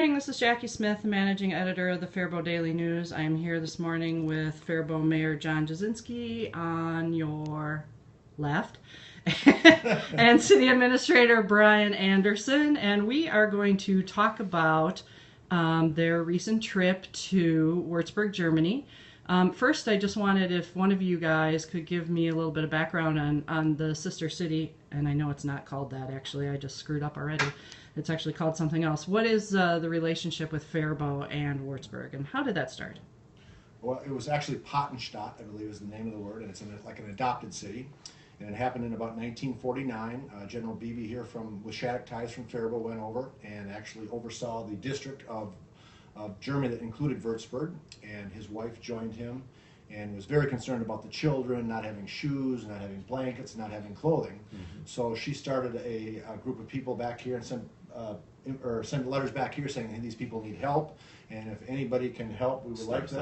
This is Jackie Smith, Managing Editor of the Faribault Daily News. I am here this morning with Faribault Mayor John Jasinski on your left and City Administrator Brian Anderson, and we are going to talk about their recent trip to Wuerzburg, Germany. First, I just wanted if one of you guys could give me a little bit of background on the sister city, and I know it's not called that actually, I just screwed up already. It's actually called something else. What is the relationship with Faribault and Wuerzburg, and how did that start? Well, it was actually Pottenstadt, I believe is the name of the word, and it's like an adopted city. And it happened in about 1949. General Beebe here with Shattuck ties from Faribault went over and actually oversaw the district of Germany that included Wuerzburg, and his wife joined him and was very concerned about the children not having shoes, not having blankets, not having clothing. Mm-hmm. So she started a group of people back here and sent letters back here saying, hey, these people need help, and if anybody can help, we would like to start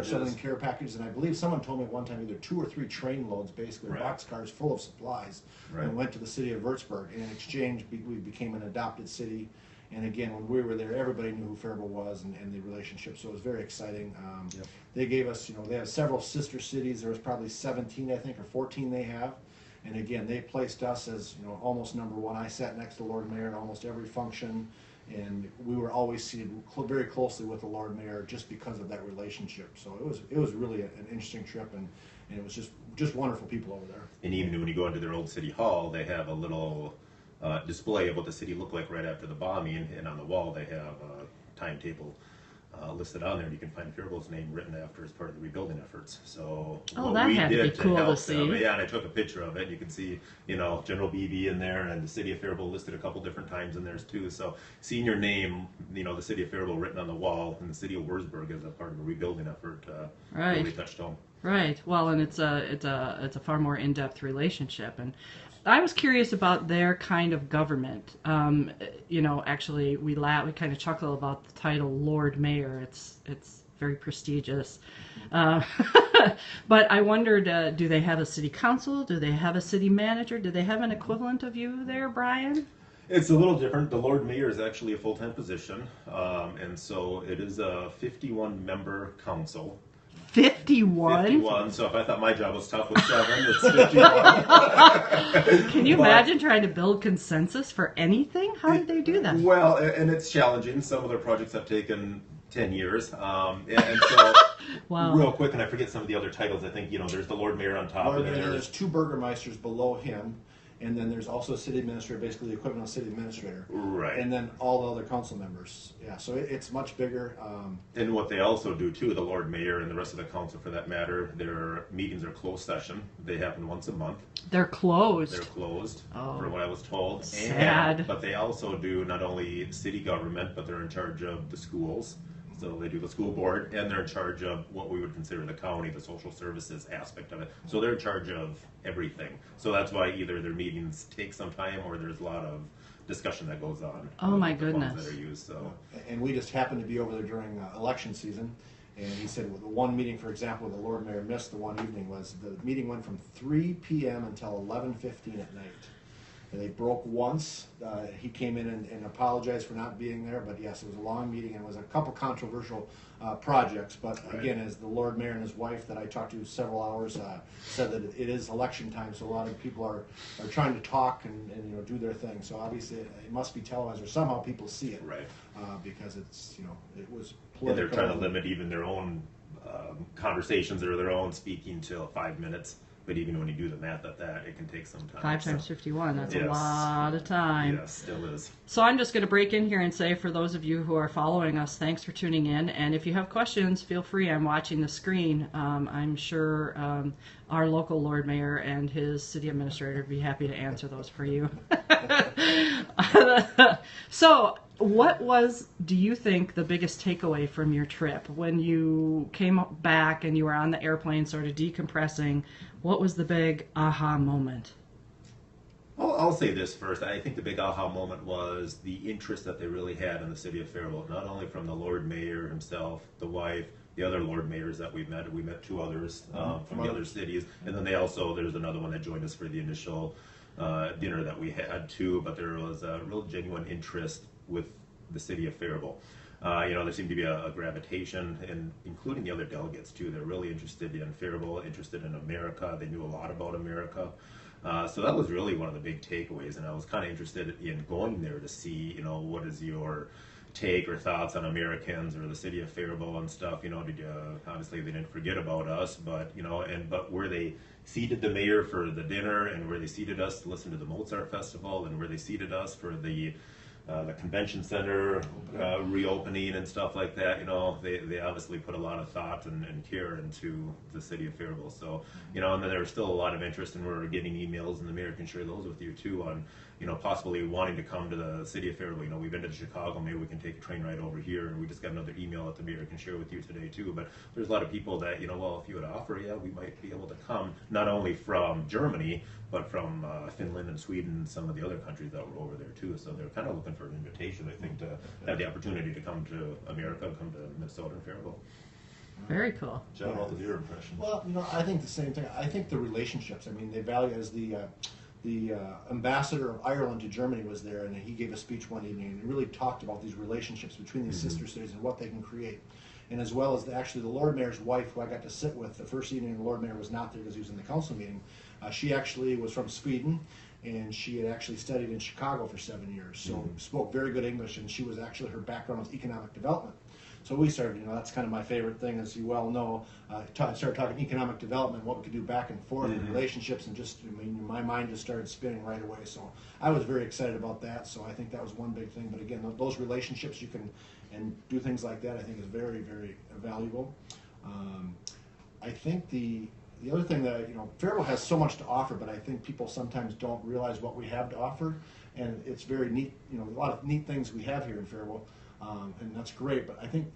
selling care packages. And I believe someone told me at one time either 2 or 3 train loads, basically, right, boxcars full of supplies, right, and went to the city of Wuerzburg. And in exchange, we became an adopted city. And again, when we were there, everybody knew who Faribault was and the relationship, so it was very exciting. Yep. They gave us, they have several sister cities. There was probably 17, I think, or 14 they have. And again, they placed us as, almost number one. I sat next to Lord Mayor at almost every function, and we were always seated very closely with the Lord Mayor just because of that relationship. So it was really an interesting trip, and it was just wonderful people over there. And even when you go into their old city hall, they have a little display of what the city looked like right after the bombing, and on the wall they have a timetable listed on there, and you can find Faribault's name written after as part of the rebuilding efforts. So that had to be cool to see. Yeah, and I took a picture of it. You can see, General Beebe in there, and the city of Faribault listed a couple different times in there too. So seeing your name, the city of Faribault written on the wall, and the city of Wuerzburg as a part of a rebuilding effort, right, really touched home. Right. Well, and it's a far more in-depth relationship, and I was curious about their kind of government. Actually, we kind of chuckle about the title Lord Mayor. It's very prestigious. But I wondered, do they have a city council? Do they have a city manager? Do they have an equivalent of you there, Brian? It's a little different. The Lord Mayor is actually a full-time position, and so it is a 51-member council. 51? 51, so if I thought my job was tough with 7, it's 51. Can you imagine trying to build consensus for anything? How did they do that? Well, and it's challenging. Some of their projects have taken 10 years. And so, wow. Real quick, and I forget some of the other titles. I think, there's the Lord Mayor on top. Lord Mayor, there's 2 burgermeisters below him. And then there's also a city administrator, basically the equivalent of city administrator. Right. And then all the other council members. Yeah, so it's much bigger. And what they also do, too, the Lord Mayor and the rest of the council, for that matter, their meetings are closed session. They happen once a month. They're closed? They're closed, oh, from what I was told. Sad. But they also do not only city government, but they're in charge of the schools. So they do the school board, and they're in charge of what we would consider the county, the social services aspect of it. So they're in charge of everything. So that's why either their meetings take some time, or there's a lot of discussion that goes on. Oh my goodness! That are used, so. And we just happened to be over there during election season, and he said the one meeting, for example, the Lord Mayor missed the one evening was the meeting went from 3 p.m. until 11:15 at night. And they broke once. He came in and apologized for not being there, but yes, it was a long meeting and it was a couple controversial projects. But again, as the Lord Mayor and his wife that I talked to several hours said that it is election time, so a lot of people are trying to talk and do their thing. So obviously it must be televised, or somehow people see it, right? Because it's it was political. And they're trying to limit even their own conversations or their own speaking to 5 minutes. But even when you do the math at that, it can take some time. 5 times 51, that's yes, a lot of time. Yes, still is. So I'm just going to break in here and say, for those of you who are following us, thanks for tuning in. And if you have questions, feel free. I'm watching the screen. I'm sure our local Lord Mayor and his city administrator would be happy to answer those for you. So what was, do you think, the biggest takeaway from your trip? When you came back and you were on the airplane sort of decompressing, what was the big aha moment? I'll say this first. I think the big aha moment was the interest that they really had in the city of Faribault, not only from the Lord Mayor himself, the wife, the other Lord Mayors that we met. We met 2 others from the other cities. And then there's another one that joined us for the initial dinner that we had too. But there was a real genuine interest with the city of Faribault. There seemed to be a gravitation, and including the other delegates too. They're really interested in Faribault, interested in America. They knew a lot about America. So that was really one of the big takeaways, and I was kind of interested in going there to see, what is your take or thoughts on Americans or the city of Faribault and stuff. Did you, obviously they didn't forget about us, but but where they seated the mayor for the dinner, and where they seated us to listen to the Mozart Festival, and where they seated us for the convention center reopening and stuff like that. They obviously put a lot of thought and care into the city of Faribault. So, and then there was still a lot of interest, and we're getting emails, and the mayor can share those with you too, on, possibly wanting to come to the city of Faribault. We've been to Chicago, maybe we can take a train ride over here, and we just got another email that the mayor can share with you today too. But there's a lot of people that, well, if you would offer, we might be able to come, not only from Germany, but from Finland and Sweden and some of the other countries that were over there too. So they're kind of looking for an invitation, I think, to have the opportunity to come to America, come to Minnesota and Faribault. Very cool. John, what was your impression? Well, I think the same thing. I think the relationships. I mean, they value, as the ambassador of Ireland to Germany was there, and he gave a speech one evening and really talked about these relationships between these sister cities and what they can create. And as well as actually the Lord Mayor's wife, who I got to sit with the first evening, the Lord Mayor was not there because he was in the council meeting. She actually was from Sweden, and she had actually studied in Chicago for 7 years, so spoke very good English, and she was actually, her background was economic development. So we started, that's kind of my favorite thing, as you well know, started talking economic development, what we could do back and forth, and relationships, and just, my mind just started spinning right away. So I was very excited about that, so I think that was one big thing. But again, those relationships you can, and do things like that, I think is very, very valuable. I think the other thing that, Faribault has so much to offer, but I think people sometimes don't realize what we have to offer, and it's very neat, a lot of neat things we have here in Faribault. And that's great, but I think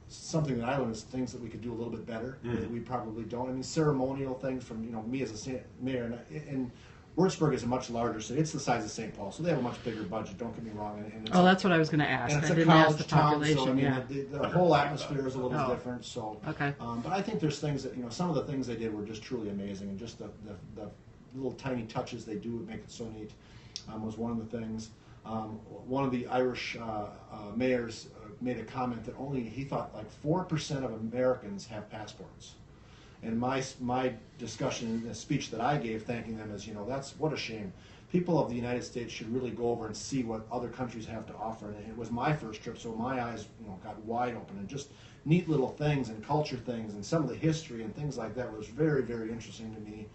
something that I learned is things that we could do a little bit better that we probably don't. I mean, ceremonial things from me as a mayor, and Wuerzburg is a much larger city. It's the size of St. Paul, so they have a much bigger budget. Don't get me wrong. And it's that's what I was going to ask. and it's I a didn't ask the college town, population. so I mean, Yeah. the whole atmosphere is a little different. So, Okay. But I think there's things that some of the things they did were just truly amazing, and just the little tiny touches they do would make it so neat. Was one of the things. One of the Irish mayors made a comment that he thought like 4% of Americans have passports. And my discussion in the speech that I gave, thanking them, is, that's what a shame. People of the United States should really go over and see what other countries have to offer. And it was my first trip, so my eyes, got wide open, and just neat little things and culture things and some of the history and things like that was very, very interesting to me.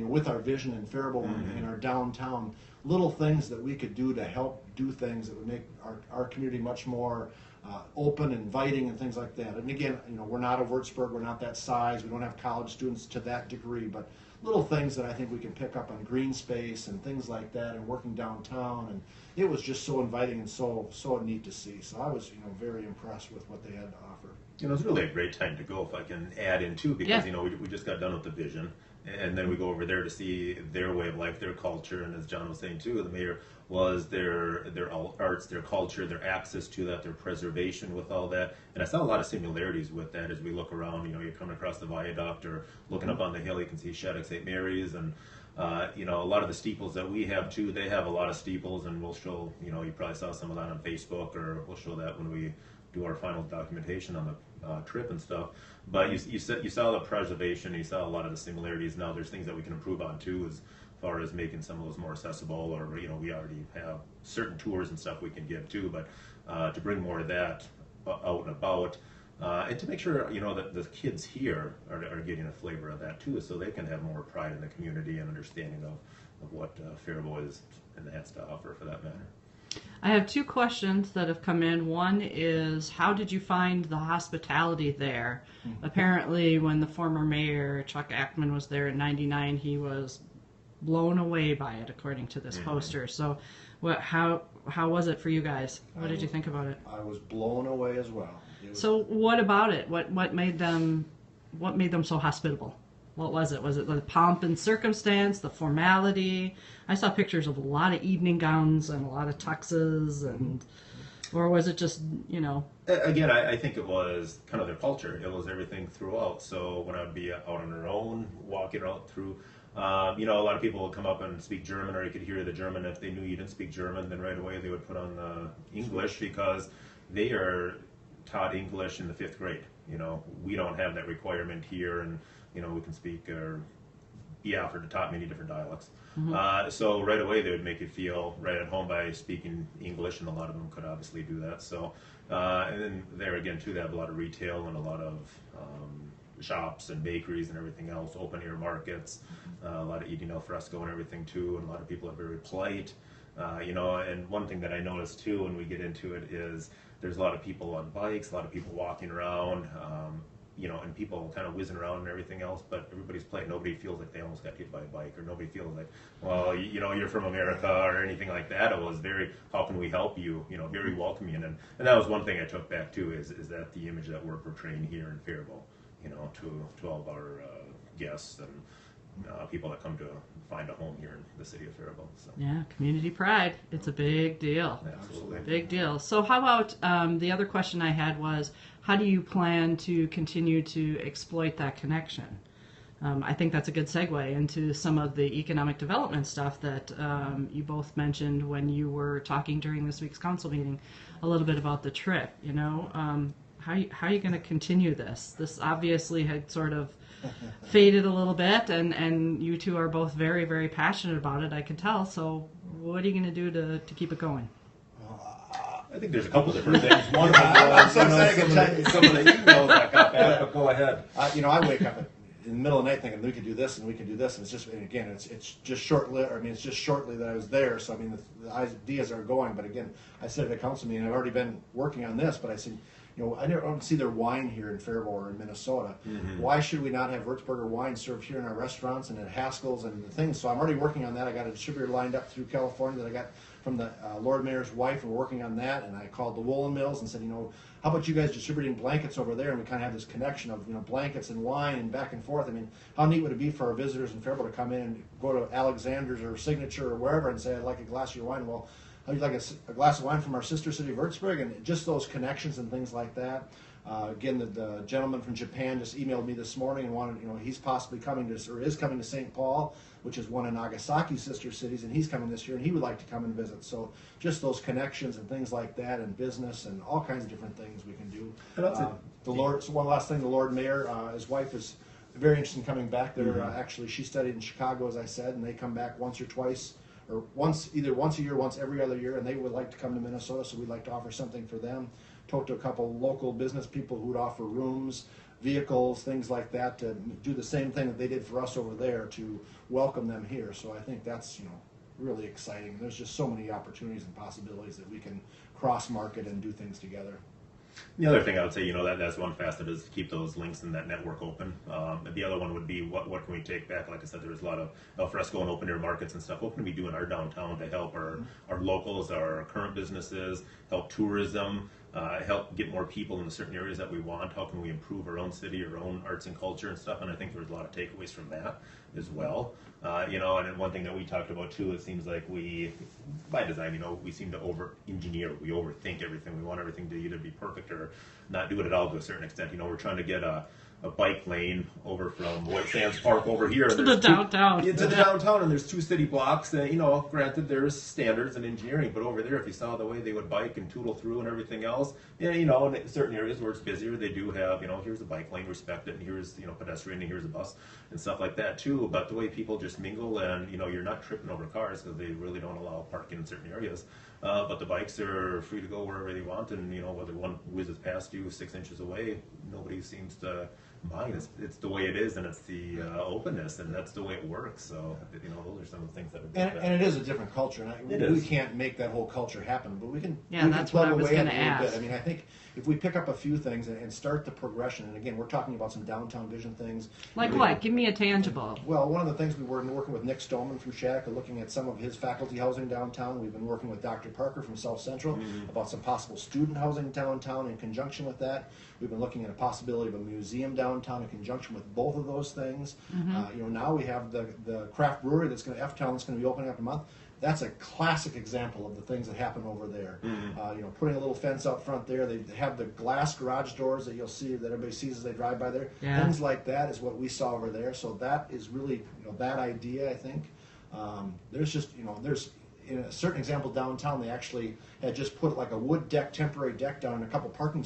With our vision in Faribault and our downtown, little things that we could do to help do things that would make our community much more open, inviting, and things like that. And again, we're not a Wuerzburg, we're not that size, we don't have college students to that degree, but little things that I think we can pick up on green space and things like that, and working downtown, and it was just so inviting and so neat to see. So I was, very impressed with what they had to offer. It was really a great time to go, if I can add in too, because we just got done with the vision, and then we go over there to see their way of life, their culture, and as John was saying too, the mayor was their arts, their culture, their access to that, their preservation with all that. And I saw a lot of similarities with that as we look around. You're coming across the viaduct or looking up on the hill, you can see Shattuck St. Mary's, and a lot of the steeples that we have too, they have a lot of steeples, and we'll show, you probably saw some of that on Facebook, or we'll show that when we do our final documentation on the trip and stuff. But you saw the preservation, you saw a lot of the similarities. Now there's things that we can improve on too, as far as making some of those more accessible, or we already have certain tours and stuff we can give too, but to bring more of that out and about, and to make sure that the kids here are getting a flavor of that too, so they can have more pride in the community and understanding of what Faribault is and has to offer, for that matter. I have two questions that have come in. One is, how did you find the hospitality there? Apparently, when the former mayor, Chuck Ackman, was there in '99, he was blown away by it, according to this poster. So how was it for you guys? What did you think about it? I was blown away as well. So what about it? What made them so hospitable? What was it? Was it the pomp and circumstance, the formality? I saw pictures of a lot of evening gowns and a lot of tuxes, or was it just, Again, I think it was kind of their culture. It was everything throughout. So when I'd be out on our own, walking out through You know, a lot of people would come up and speak German, or you could hear the German. If they knew you didn't speak German, then right away they would put on English, because they are taught English in the 5th grade. You know, we don't have that requirement here, and you know, we can speak or be offered to taught many different dialects. So right away they would make you feel right at home by speaking English, and a lot of them could obviously do that. So and then there again too, they have a lot of retail and a lot of shops and bakeries and everything else, open air markets, a lot of eating al fresco and everything too, and a lot of people are very polite. You know, and one thing that I noticed too when we get into it is there's a lot of people on bikes, a lot of people walking around, you know, and people kind of whizzing around and everything else, but everybody's playing. Nobody feels like they almost got hit by a bike, or nobody feels like, well, you know, you're from America or anything like that. It was very, how can we help you? You know, very welcoming. And that was one thing I took back too, is that the image that we're portraying here in Faribault, you know, to all of our guests and people that come to find a home here in the city of Faribault. So. Yeah, community pride. It's a big deal. Absolutely. Big deal. So how about the other question I had was, how do you plan to continue to exploit that connection? I think that's a good segue into some of the economic development stuff that you both mentioned when you were talking during this week's council meeting, a little bit about the trip. You know, how are you going to continue this? This obviously had sort of faded a little bit, and you two are both very, very passionate about it, I can tell. So what are you going to do to keep it going? I think there's a couple different things. One of them was, some of the emails I got back, but go ahead. You know, I wake up in the middle of the night thinking we could do this and we could do this, and it's just, and again, it's just shortly. I mean, it's just shortly that I was there. So I mean, the ideas are going. But again, I said at a council meeting, I've already been working on this, but I said, you know, I don't see their wine here in Faribault or in Minnesota. Why should we not have Wuerzburger wine served here in our restaurants and at Haskell's and the things? So I'm already working on that. I got a distributor lined up through California that I got from the Lord Mayor's wife. We're working on that, and I called the woolen mills and said, you know, how about you guys distributing blankets over there? And we kind of have this connection of, you know, blankets and wine and back and forth. I mean, how neat would it be for our visitors in Faribault to come in and go to Alexander's or Signature or wherever and say, I'd like a glass of your wine. Well, how'd you like a glass of wine from our sister city of Wuerzburg? And just those connections and things like that. Again, the gentleman from Japan just emailed me this morning and wanted, you know, he's possibly coming to, or is coming to St. Paul, which is one of Nagasaki's sister cities, and he's coming this year, and he would like to come and visit. So just those connections and things like that, and business and all kinds of different things we can do. The Lord. So one last thing, the Lord Mayor, his wife is very interested in coming back there. Actually, she studied in Chicago, as I said, and they come back once or twice, or either once a year, once every other year, and they would like to come to Minnesota, so we'd like to offer something for them. Talked to a couple local business people who would offer rooms, vehicles, things like that, to do the same thing that they did for us over there to welcome them here. So I think that's, you know, really exciting. There's just so many opportunities and possibilities that we can cross-market and do things together. The other thing I would say, you know, that's one facet, is to keep those links in that network open. The other one would be what can we take back? Like I said, there's a lot of al fresco and open air markets and stuff. What can we do in our downtown to help our locals, our current businesses, help tourism, help get more people in the certain areas that we want? How can we improve our own city, our own arts and culture and stuff? And I think there's a lot of takeaways from that as well. You know, and then one thing that we talked about too, it seems like we, by design, you know, we seem to over-engineer, we overthink everything. We want everything to either be perfect or not do it at all to a certain extent. You know, we're trying to get a bike lane over from White Sands Park over here to the downtown. To the downtown, and there's 2 city blocks. And, you know, granted, there's standards in engineering, but over there, if you saw the way they would bike and tootle through and everything else, yeah, you know, in certain areas where it's busier, they do have, you know, here's a bike lane, respect it, and here's, you know, pedestrian, and here's a bus and stuff like that too. But the way people just mingle, and, you know, you're not tripping over cars because they really don't allow parking in certain areas. But the bikes are free to go wherever they want, and, you know, whether one whizzes past you 6 inches away, nobody seems to mind. It's the way it is, and it's the openness, and that's the way it works. So, you know, those are some of the things that would be and it is a different culture, and we can't make that whole culture happen, but we can. Yeah, that's what I was going to ask. I mean, I think if we pick up a few things and start the progression, and again, we're talking about some downtown vision things. Like what? Give me a tangible. Well, one of the things we were working with Nick Stoneman from Shattuck, looking at some of his faculty housing downtown. We've been working with Dr. Parker from South Central about some possible student housing downtown in conjunction with that. We've been looking at a possibility of a museum downtown in conjunction with both of those things. You know, now we have the craft brewery that's going to F-Town that's going to be opening up in a month. that's a classic example of the things that happen over there. You know, putting a little fence out front there. They have the glass garage doors that you'll see that everybody sees as they drive by there. Yeah. Things like that is what we saw over there. So that is really, you know, that idea, I think. There's just, you know, there's in a certain example downtown, they actually had just put like a wood deck, temporary deck down in a couple parking